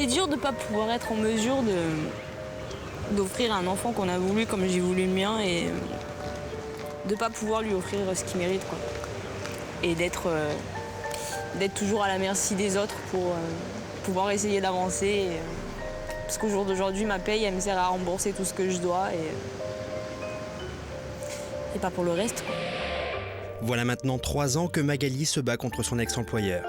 C'est dur de ne pas pouvoir être en mesure d'offrir un enfant qu'on a voulu comme j'ai voulu le mien et de ne pas pouvoir lui offrir ce qu'il mérite, quoi. Et d'être toujours à la merci des autres pour pouvoir essayer d'avancer. Parce qu'au jour d'aujourd'hui, ma paye, elle me sert à rembourser tout ce que je dois et pas pour le reste, quoi. Voilà maintenant 3 ans que Magali se bat contre son ex-employeur.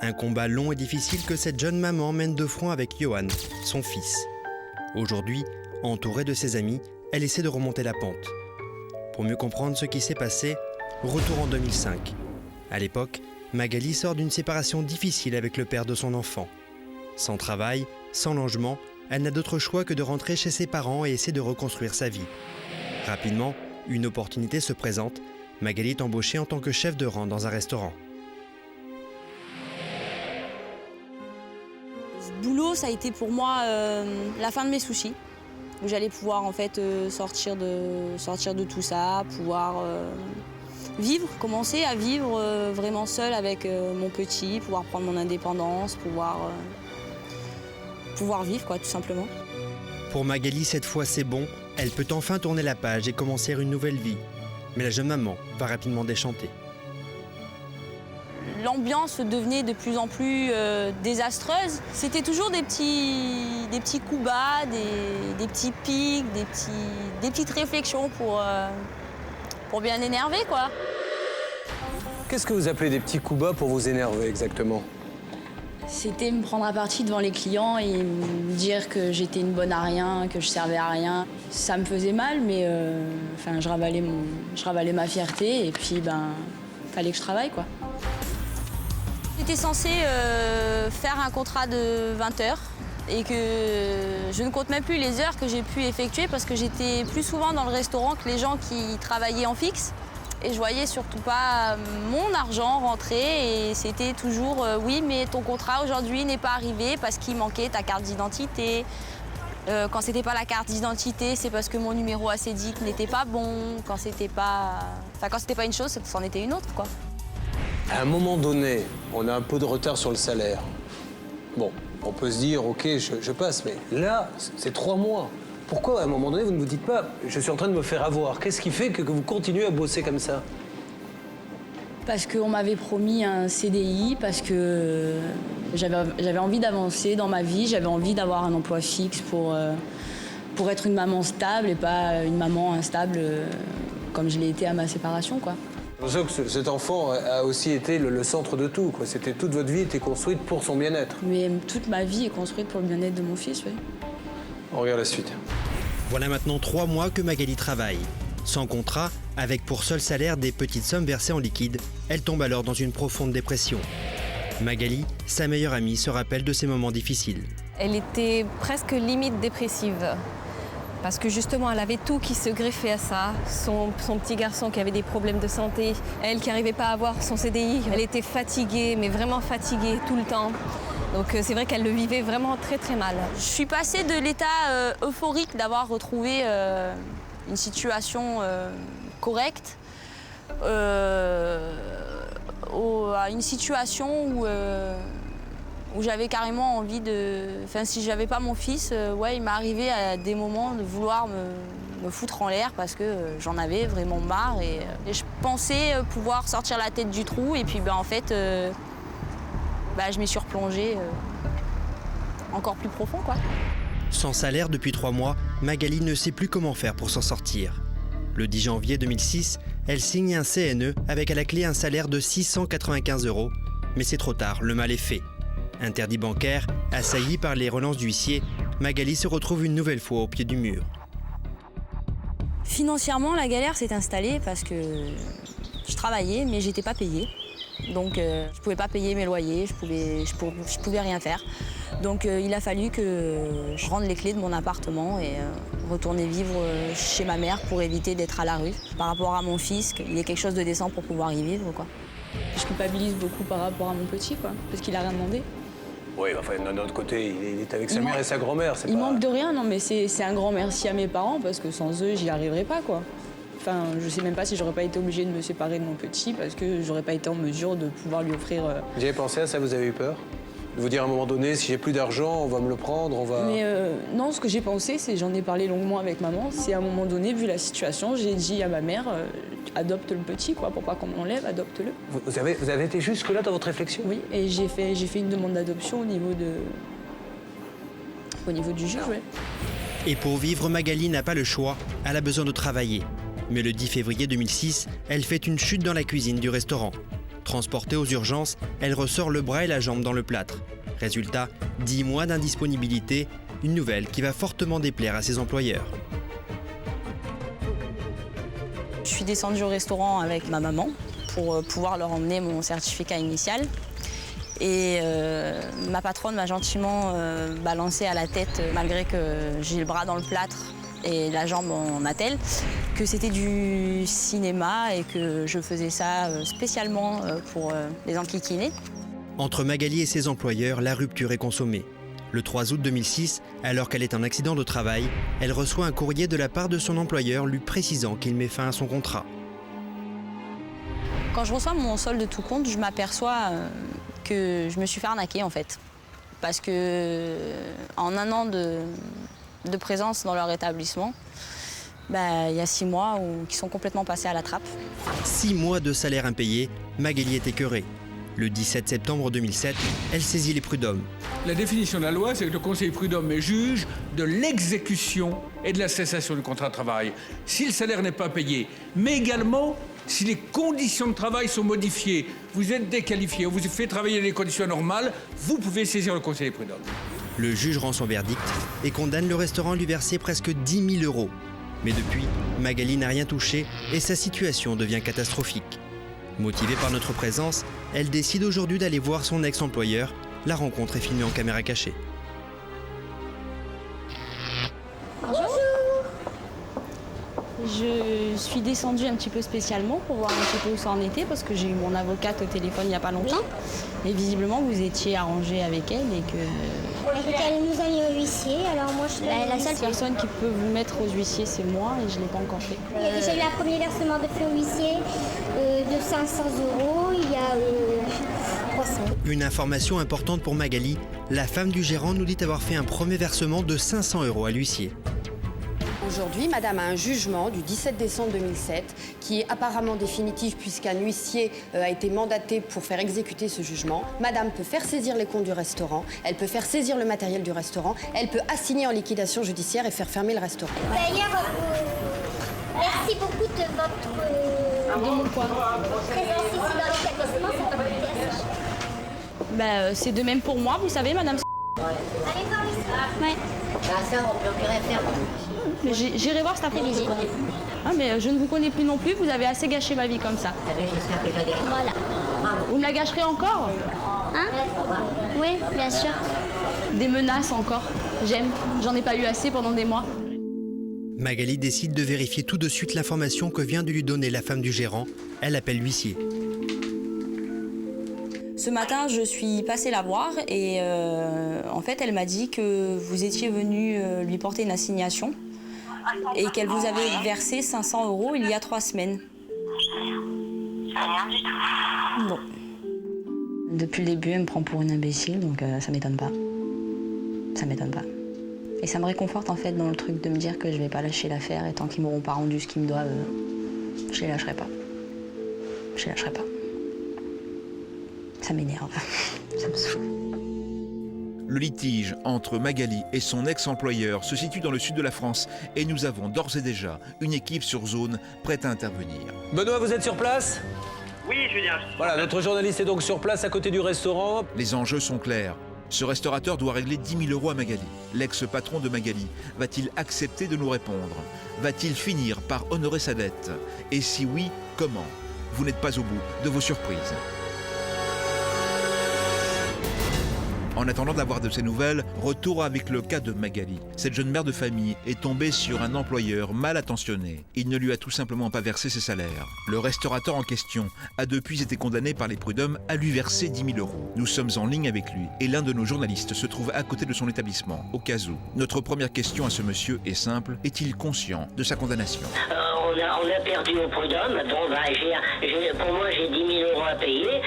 Un combat long et difficile que cette jeune maman mène de front avec Johan, son fils. Aujourd'hui, entourée de ses amis, elle essaie de remonter la pente. Pour mieux comprendre ce qui s'est passé, retour en 2005. À l'époque, Magali sort d'une séparation difficile avec le père de son enfant. Sans travail, sans logement, elle n'a d'autre choix que de rentrer chez ses parents et essayer de reconstruire sa vie. Rapidement, une opportunité se présente. Magali est embauchée en tant que chef de rang dans un restaurant. Ce boulot, ça a été pour moi la fin de mes soucis, où j'allais pouvoir en fait sortir de tout ça, pouvoir vivre, commencer à vivre vraiment seule avec mon petit, pouvoir prendre mon indépendance, pouvoir vivre, quoi, tout simplement. Pour Magali, cette fois c'est bon, elle peut enfin tourner la page et commencer une nouvelle vie. Mais la jeune maman va rapidement déchanter. L'ambiance devenait de plus en plus désastreuse. C'était toujours des petits coups bas, des petits pics, des petites réflexions pour bien énerver, quoi. Qu'est-ce que vous appelez des petits coups bas pour vous énerver exactement? C'était me prendre à partie devant les clients et me dire que j'étais une bonne à rien, que je servais à rien. Ça me faisait mal, mais je ravalais ma fierté et puis fallait que je travaille, quoi. J'étais censée faire un contrat de 20 heures et que je ne compte même plus les heures que j'ai pu effectuer parce que j'étais plus souvent dans le restaurant que les gens qui travaillaient en fixe. Et je voyais surtout pas mon argent rentrer et c'était toujours oui, mais ton contrat aujourd'hui n'est pas arrivé parce qu'il manquait ta carte d'identité. Quand c'était pas la carte d'identité, c'est parce que mon numéro ACDIC n'était pas bon. Quand c'était pas une chose, c'en était une autre, quoi. À un moment donné, on a un peu de retard sur le salaire. Bon, on peut se dire, ok, je passe, mais là, c'est 3 mois. Pourquoi, à un moment donné, vous ne vous dites pas « je suis en train de me faire avoir ». Qu'est-ce qui fait que vous continuez à bosser comme ça? Parce qu'on m'avait promis un CDI, parce que j'avais envie d'avancer dans ma vie, j'avais envie d'avoir un emploi fixe pour être une maman stable et pas une maman instable comme je l'ai été à ma séparation, quoi. C'est pour ça que cet enfant a aussi été le centre de tout, quoi. Toute votre vie était construite pour son bien-être. Mais toute ma vie est construite pour le bien-être de mon fils, oui. On regarde la suite. Voilà maintenant 3 mois que Magali travaille. Sans contrat, avec pour seul salaire des petites sommes versées en liquide, elle tombe alors dans une profonde dépression. Magali, sa meilleure amie, se rappelle de ces moments difficiles. Elle était presque limite dépressive. Parce que justement, elle avait tout qui se greffait à ça. Son petit garçon qui avait des problèmes de santé, elle qui n'arrivait pas à avoir son CDI. Elle était fatiguée, mais vraiment fatiguée tout le temps. Donc c'est vrai qu'elle le vivait vraiment très très mal. Je suis passée de l'état euphorique d'avoir retrouvé une situation correcte à une situation où j'avais carrément envie de... Enfin, si j'avais pas mon fils, il m'est arrivé à des moments de vouloir me foutre en l'air parce que j'en avais vraiment marre et je pensais pouvoir sortir la tête du trou et puis en fait... je m'y suis replongée encore plus profond, quoi. Sans salaire depuis 3 mois, Magali ne sait plus comment faire pour s'en sortir. Le 10 janvier 2006, elle signe un CNE avec à la clé un salaire de 695 €. Mais c'est trop tard, le mal est fait. Interdit bancaire, assaillie par les relances d'huissier, Magali se retrouve une nouvelle fois au pied du mur. Financièrement, la galère s'est installée parce que je travaillais, mais j'étais pas payée. Donc je pouvais pas payer mes loyers, je pouvais rien faire. Donc il a fallu que je rende les clés de mon appartement et retourner vivre chez ma mère pour éviter d'être à la rue. Par rapport à mon fils, qu'il ait quelque chose de décent pour pouvoir y vivre, quoi. Je culpabilise beaucoup par rapport à mon petit, quoi, parce qu'il a rien demandé. Oui, enfin, d'un autre côté, il est avec sa mère et sa grand-mère. Il manque de rien, non, mais c'est un grand merci à mes parents, parce que sans eux, j'y arriverais pas, quoi. Enfin, je sais même pas si j'aurais pas été obligée de me séparer de mon petit, parce que j'aurais pas été en mesure de pouvoir lui offrir... Vous avez pensé à ça, vous avez eu peur? De vous dire à un moment donné, si j'ai plus d'argent, on va me le prendre, on va... Mais non, ce que j'ai pensé, c'est, j'en ai parlé longuement avec maman, c'est à un moment donné, vu la situation, j'ai dit à ma mère, adopte le petit, quoi, pour pas qu'on m'enlève, adopte-le. Vous avez été jusque-là dans votre réflexion? Oui, et j'ai fait une demande d'adoption au niveau du juge, ouais. Et pour vivre, Magali n'a pas le choix, elle a besoin de travailler. Mais le 10 février 2006, elle fait une chute dans la cuisine du restaurant. Transportée aux urgences, elle ressort le bras et la jambe dans le plâtre. Résultat, 10 mois d'indisponibilité, une nouvelle qui va fortement déplaire à ses employeurs. Je suis descendue au restaurant avec ma maman pour pouvoir leur emmener mon certificat initial. Et ma patronne m'a gentiment balancé à la tête, malgré que j'ai le bras dans le plâtre et la jambe en attelle, que c'était du cinéma et que je faisais ça spécialement pour les enquiquiner. Entre Magali et ses employeurs, la rupture est consommée. Le 3 août 2006, alors qu'elle est en accident de travail, elle reçoit un courrier de la part de son employeur lui précisant qu'il met fin à son contrat. Quand je reçois mon solde de tout compte, je m'aperçois que je me suis fait arnaquer en fait. Parce que en un an de présence dans leur établissement, il y a 6 mois qui sont complètement passés à la trappe. 6 mois de salaire impayé, Magali est écœurée. Le 17 septembre 2007, elle saisit les prud'hommes. La définition de la loi, c'est que le conseil prud'homme est juge de l'exécution et de la cessation du contrat de travail. Si le salaire n'est pas payé, mais également si les conditions de travail sont modifiées, vous êtes déqualifié, on vous fait travailler dans les conditions normales, vous pouvez saisir le conseil prud'homme. Le juge rend son verdict et condamne le restaurant à lui verser presque 10 000 €. Mais depuis, Magali n'a rien touché et sa situation devient catastrophique. Motivée par notre présence, elle décide aujourd'hui d'aller voir son ex-employeur. La rencontre est filmée en caméra cachée. Bonjour. Je suis descendue un petit peu spécialement pour voir un petit peu où ça en était parce que j'ai eu mon avocate au téléphone il n'y a pas longtemps. Et visiblement, vous étiez arrangé avec elle et que... Elle nous a mis au huissier, alors moi je suis La seule personne qui peut vous mettre aux huissiers, c'est moi et je ne l'ai pas encore fait. Il y a déjà eu un premier versement de fonds huissier de 500 €, il y a 300. Une information importante pour Magali, la femme du gérant nous dit avoir fait un premier versement de 500 € à l'huissier. Aujourd'hui, madame a un jugement du 17 décembre 2007 qui est apparemment définitif puisqu'un huissier a été mandaté pour faire exécuter ce jugement. Madame peut faire saisir les comptes du restaurant, elle peut faire saisir le matériel du restaurant, elle peut assigner en liquidation judiciaire et faire fermer le restaurant. D'ailleurs, merci beaucoup de votre présence ici dans l'établissement, ça m'a coûté assez cher. C'est de même pour moi, vous savez, madame. Allez voir ici. Ouais. Ça, on peut rien faire. Mais j'irai voir cet après-midi. Ah, mais je ne vous connais plus non plus, vous avez assez gâché ma vie comme ça. Voilà. Vous me la gâcherez encore? Hein? Oui, bien sûr. Des menaces encore. J'aime, j'en ai pas eu assez pendant des mois. Magali décide de vérifier tout de suite l'information que vient de lui donner la femme du gérant. Elle appelle l'huissier. Ce matin, je suis passée la voir et en fait, elle m'a dit que vous étiez venu lui porter une assignation et qu'elle vous avait versé 500 € il y a 3 semaines. Rien du tout. Bon. Depuis le début, elle me prend pour une imbécile, donc ça m'étonne pas. Ça m'étonne pas. Et ça me réconforte en fait dans le truc de me dire que je vais pas lâcher l'affaire et tant qu'ils m'auront pas rendu ce qu'ils me doivent, je les lâcherai pas. Je les lâcherai pas. Ça m'énerve. Ça me saoule. Le litige entre Magali et son ex-employeur se situe dans le sud de la France et nous avons d'ores et déjà une équipe sur zone prête à intervenir. Benoît, vous êtes sur place? Oui, Julien. Voilà, notre journaliste est donc sur place à côté du restaurant. Les enjeux sont clairs. Ce restaurateur doit régler 10 000 € à Magali. L'ex-patron de Magali va-t-il accepter de nous répondre? Va-t-il finir par honorer sa dette? Et si oui, comment? Vous n'êtes pas au bout de vos surprises. En attendant d'avoir de ces nouvelles, retour avec le cas de Magali. Cette jeune mère de famille est tombée sur un employeur mal attentionné. Il ne lui a tout simplement pas versé ses salaires. Le restaurateur en question a depuis été condamné par les prud'hommes à lui verser 10 000 €. Nous sommes en ligne avec lui et l'un de nos journalistes se trouve à côté de son établissement, au cas où. Notre première question à ce monsieur est simple. Est-il conscient de sa condamnation? On a perdu au prud'homme. Bon, pour moi, j'ai 10 000 € pas payée,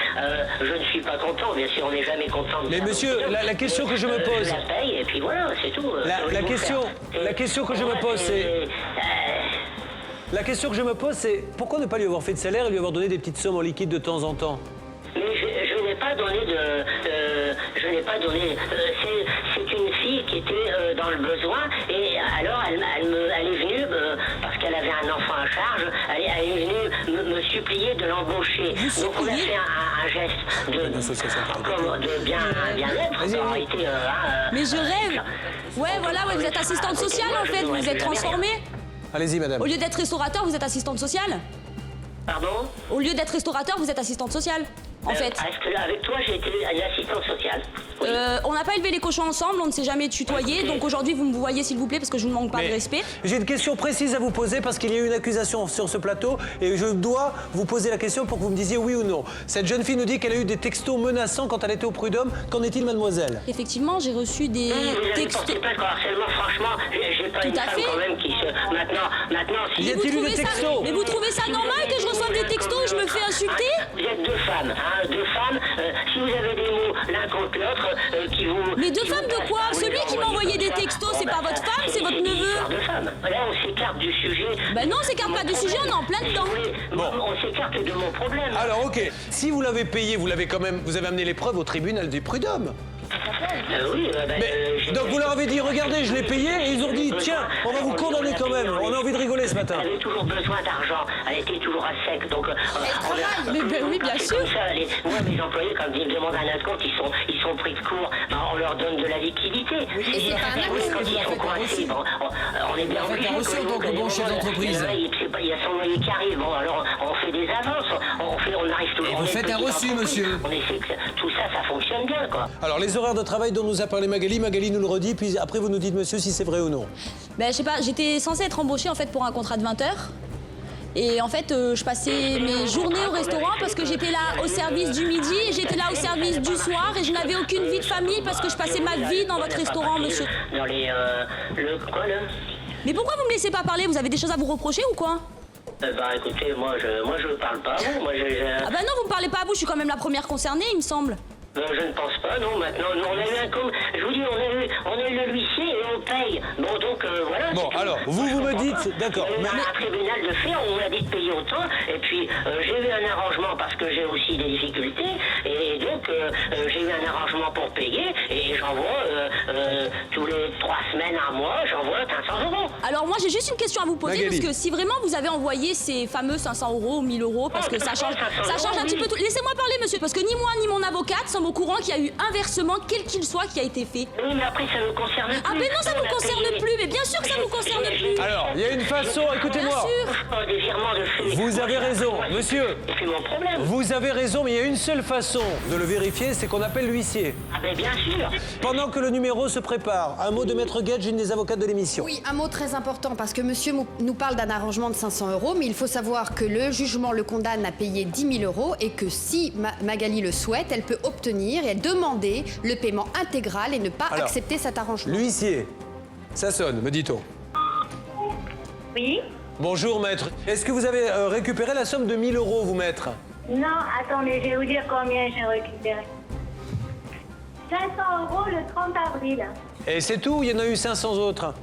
je ne suis pas content. Bien sûr, on n'est jamais content. Mais monsieur, la question que je me pose... Je la paye et puis voilà, c'est tout. La question que je me pose, c'est... La question que je me pose, c'est pourquoi ne pas lui avoir fait de salaire et lui avoir donné des petites sommes en liquide de temps en temps? Mais je n'ai pas donné de... je n'ai pas donné... c'est une fille qui était dans le besoin et alors elle est venue, parce qu'elle avait un enfant à charge, elle est venue me supplier de l'embaucher. Donc on a fait un geste de bien-être. En réalité, Mais je rêve. Ouais, voilà, ouais, vous êtes assistante sociale en fait, vous êtes transformée. Allez-y, madame. Au lieu d'être restaurateur, vous êtes assistante sociale. Pardon? Au lieu d'être restaurateur, vous êtes assistante sociale, en fait. Est-ce que avec toi, j'ai été assistante sociale? Oui. On n'a pas élevé les cochons ensemble, on ne s'est jamais tutoyé, donc aujourd'hui vous me voyez s'il vous plaît parce que je ne manque pas de respect. J'ai une question précise à vous poser parce qu'il y a eu une accusation sur ce plateau et je dois vous poser la question pour que vous me disiez oui ou non. Cette jeune fille nous dit qu'elle a eu des textos menaçants quand elle était au prud'homme. Qu'en est-il, mademoiselle? Effectivement, j'ai reçu des textos. Vous pas harcèlement, franchement, j'ai pas Tout une à femme fait. quand même qui se... Maintenant, si... Y a-t-il eu des textos? Mais vous trouvez ça normal que je reçoive des textos où je me fais insulter? Vous êtes deux femmes, hein, si vous avez des mots l'un contre l'autre qui vous... Mais deux femmes de quoi? Celui qui m'a envoyé des textos, c'est pas votre femme, c'est votre neveu. Deux femmes. Là, on s'écarte du sujet. Ben non, on s'écarte pas du sujet, on est en plein dedans. On s'écarte de mon problème. Alors, ok. Si vous l'avez payé, vous avez amené les preuves au tribunal du prud'homme. Oui, donc vous leur avez dit, regardez, je l'ai payé, et ils ont dit, tiens, on va vous condamner quand même. On a envie de rigoler ce matin. Elle avait toujours besoin d'argent, elle était toujours à sec, donc... Mais oui, bien sûr. Moi, mes employés, quand ils me demandent un compte, ils sont pris de court, on leur donne de la liquidité. Et c'est pas un acompte Quand que vous ils leur sont faites un coincés, reçu. on est bien obligé. un reçu en tant que bon chef d'entreprise. Il y a son loyer qui arrive, bon, alors on fait des avances, on arrive toujours... Et vous faites un reçu, monsieur. On essaie que tout ça, ça fonctionne bien, quoi. Alors, les horaires de travail dont nous a parlé Magali nous le redit, puis après vous nous dites, monsieur, si c'est vrai ou non. Ben je sais pas, j'étais censée être embauchée en fait pour un contrat de 20 heures. Et en fait, je passais mes journées au restaurant parce que j'étais là au service du midi et j'étais là au service du soir et je n'avais aucune vie de famille parce que je passais ma vie dans votre restaurant, monsieur. Dans les... Mais pourquoi vous me laissez pas parler? Vous avez des choses à vous reprocher ou quoi? Bah écoutez, moi je parle pas à vous, Ah bah non, vous me parlez pas à vous, je suis quand même la première concernée, il me semble. Je ne pense pas, non, maintenant, on a eu un com... Je vous dis, on a eu le huissier et on paye. Bon, donc, voilà... Bon, alors, vous me dites... D'accord. Il y a eu un tribunal de fait, on m'a dit de payer autant, et puis j'ai eu un arrangement parce que j'ai aussi des difficultés, et donc j'ai eu un arrangement pour payer, et j'envoie tous les 3 semaines, un mois, j'envoie 500 €. Alors moi, j'ai juste une question à vous poser, Magali. parce que si vraiment vous avez envoyé ces fameux 500 € ou 1000 €, parce que ça change un petit peu tout... Laissez-moi parler, monsieur, parce que ni moi ni mon avocate sommes au courant qu'il y a eu un versement, quel qu'il soit, qui a été fait. Oui, mais après, ça ne nous concerne plus. Ah mais non, ça vous concerne plus, mais bien sûr que ça vous concerne plus. Alors, il y a une façon, écoutez-moi. Bien sûr. Des virements de fait. Vous avez raison, monsieur. C'est mon problème. Vous avez raison, mais il y a une seule façon de le vérifier, c'est qu'on appelle l'huissier. Ah ben bien sûr. Pendant que le numéro se prépare, un mot de Maître Guedj, une des avocates de l'émission. Oui, un mot très important parce que monsieur nous parle d'un arrangement de 500 €, mais il faut savoir que le jugement le condamne à payer 10 000 € et que si Magali le souhaite, elle peut obtenir et demander le paiement intégral et ne pas accepter cet arrangement. L'huissier, ça sonne, me dit-on. Oui. Bonjour, maître. Est-ce que vous avez récupéré la somme de 1000 €, vous, maître? Non, attendez, je vais vous dire combien j'ai récupéré. 500 € le 30 avril. Et c'est tout, il y en a eu 500 autres?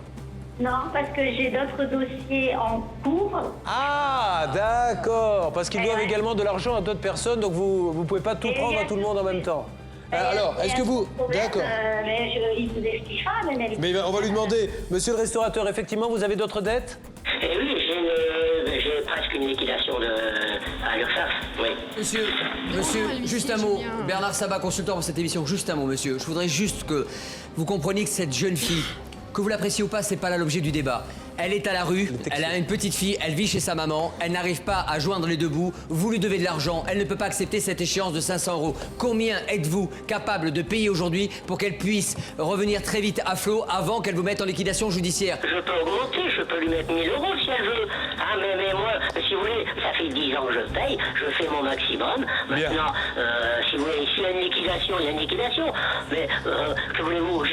Non, parce que j'ai d'autres dossiers en cours. Ah, d'accord, parce qu'ils doivent également de l'argent à d'autres personnes, donc vous ne pouvez pas tout prendre à tout le monde en même temps. Alors, est-ce que vous... D'accord. Mais il vous expliquera, mais on va lui demander, monsieur le restaurateur, effectivement, vous avez d'autres dettes? Eh oui, j'ai presque une liquidation à l'URSSAF, oui. Monsieur, juste un mot. Bernard Sabat, consultant pour cette émission, juste un mot, monsieur. Je voudrais juste que vous compreniez que cette jeune fille, que vous l'appréciez ou pas, c'est pas là l'objet du débat. Elle est à la rue, elle a une petite fille, elle vit chez sa maman, elle n'arrive pas à joindre les deux bouts, vous lui devez de l'argent, elle ne peut pas accepter cette échéance de 500 €. Combien êtes-vous capable de payer aujourd'hui pour qu'elle puisse revenir très vite à flot avant qu'elle vous mette en liquidation judiciaire? Je peux augmenter, je peux lui mettre 1000 € si elle veut. Ah, mais moi, si vous voulez, ça fait 10 ans que je paye, je fais mon maximum. Maintenant, si vous voulez, s'il y a une liquidation liquidation, il y a une liquidation. Mais que voulez-vous, moi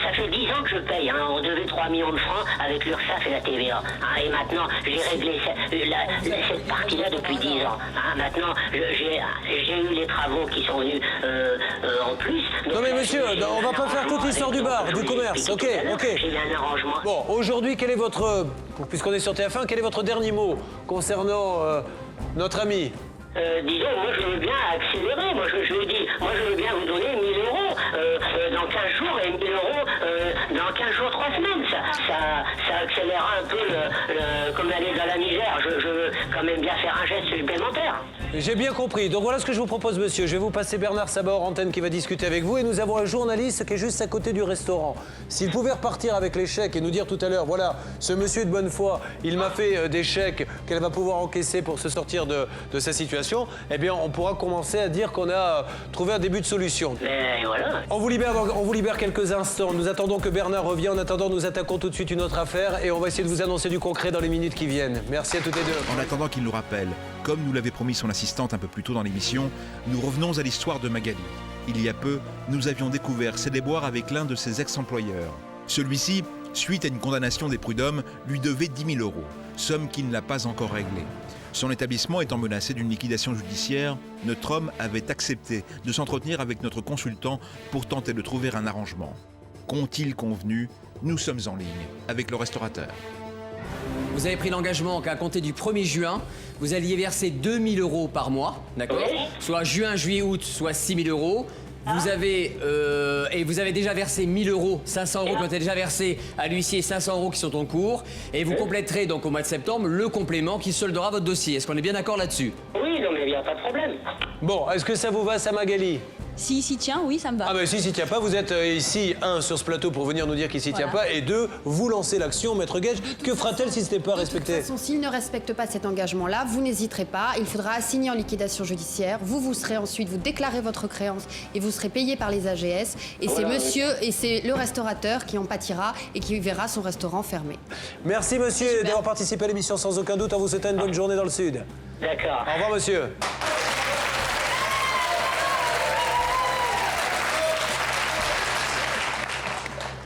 ça fait 10 ans que je paye, hein. On devait 3 millions de francs avec l'URSSAF et la TVA. Hein. Et maintenant, j'ai réglé cette partie-là depuis 10 ans. Hein. Maintenant, j'ai eu les travaux qui sont venus en plus. Non mais monsieur, on va pas faire toute l'histoire du bar, du commerce, ok. J'ai eu un arrangement. Bon, aujourd'hui, quel est votre, puisqu'on est sur TF1, quel est votre dernier mot concernant notre ami? Disons, moi je veux bien accélérer, moi je veux bien vous donner 1000 euros dans 15 jours et 1000 euros dans 15 jours, 3 semaines. Ça accélérera un peu comme aller dans la misère. Je veux quand même bien faire un geste supplémentaire. J'ai bien compris. Donc voilà ce que je vous propose, monsieur. Je vais vous passer Bernard Sabat hors antenne qui va discuter avec vous. Et nous avons un journaliste qui est juste à côté du restaurant. S'il pouvait repartir avec les chèques et nous dire tout à l'heure, voilà, ce monsieur est de bonne foi, il m'a fait des chèques qu'elle va pouvoir encaisser pour se sortir de sa situation, eh bien, on pourra commencer à dire qu'on a trouvé un début de solution. Et voilà. On vous libère quelques instants. Nous attendons que Bernard revienne. En attendant, nous attaquons tout de suite une autre affaire et on va essayer de vous annoncer du concret dans les minutes qui viennent. Merci à toutes les deux. En attendant qu'il nous rappelle, comme nous l'avait promis son assistante un peu plus tôt dans l'émission, nous revenons à l'histoire de Magali. Il y a peu, nous avions découvert ses déboires avec l'un de ses ex-employeurs. Celui-ci, suite à une condamnation des prud'hommes, lui devait 10 000 €, somme qu'il n'a pas encore réglée. Son établissement étant menacé d'une liquidation judiciaire, notre homme avait accepté de s'entretenir avec notre consultant pour tenter de trouver un arrangement. Qu'ont-ils convenu? Nous sommes en ligne avec le restaurateur. Vous avez pris l'engagement qu'à compter du 1er juin, vous alliez verser 2 000 € par mois, d'accord? Soit juin, juillet, août, soit 6 000 €. Vous avez, et vous avez déjà versé 1 000 €, 500 € qui ont été déjà versés à l'huissier, 500 € qui sont en cours. Et vous compléterez donc au mois de septembre le complément qui soldera votre dossier. Est-ce qu'on est bien d'accord là-dessus? Oui, non mais il n'y a pas de problème. Bon, est-ce que ça vous va, ça, Magali? S'il s'y tient, oui, ça me va. Ah ben si s'y tient pas, vous êtes ici, 1, sur ce plateau pour venir nous dire qu'il s'y tient pas, et 2, vous lancez l'action, Maître Gage. Que fera-t-elle si ce n'est pas respecté? De toute façon, s'il ne respecte pas cet engagement-là, vous n'hésiterez pas, il faudra assigner en liquidation judiciaire, vous serez ensuite, vous déclarez votre créance et vous serez payé par les AGS, et c'est monsieur, et c'est le restaurateur qui en pâtira et qui verra son restaurant fermé. Merci monsieur d'avoir participé à l'émission sans aucun doute, on vous souhaite une bonne journée dans le Sud. D'accord. Au revoir monsieur.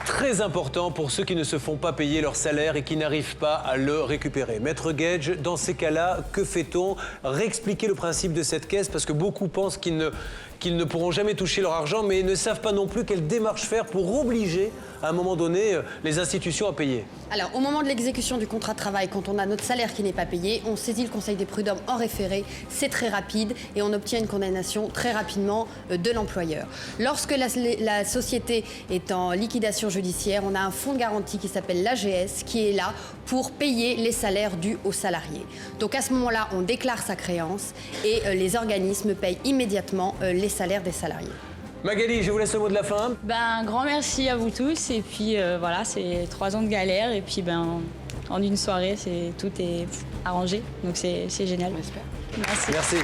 Très important pour ceux qui ne se font pas payer leur salaire et qui n'arrivent pas à le récupérer. Maître Gage, dans ces cas-là, que fait-on? Réexpliquer le principe de cette caisse parce que beaucoup pensent qu'ils ne pourront jamais toucher leur argent mais ne savent pas non plus quelle démarche faire pour obliger à un moment donné les institutions à payer. Alors, au moment de l'exécution du contrat de travail, quand on a notre salaire qui n'est pas payé, on saisit le Conseil des prud'hommes en référé, c'est très rapide et on obtient une condamnation très rapidement de l'employeur. Lorsque la société est en liquidation judiciaire, on a un fonds de garantie qui s'appelle l'AGS qui est là pour payer les salaires dus aux salariés. Donc à ce moment-là, on déclare sa créance et les organismes payent immédiatement les salaires des salariés. Magali, je vous laisse le mot de la fin. Un grand merci à vous tous. Et puis voilà, c'est 3 ans de galère. Et puis en une soirée, tout est arrangé. Donc c'est génial. J'espère. Merci. Merci.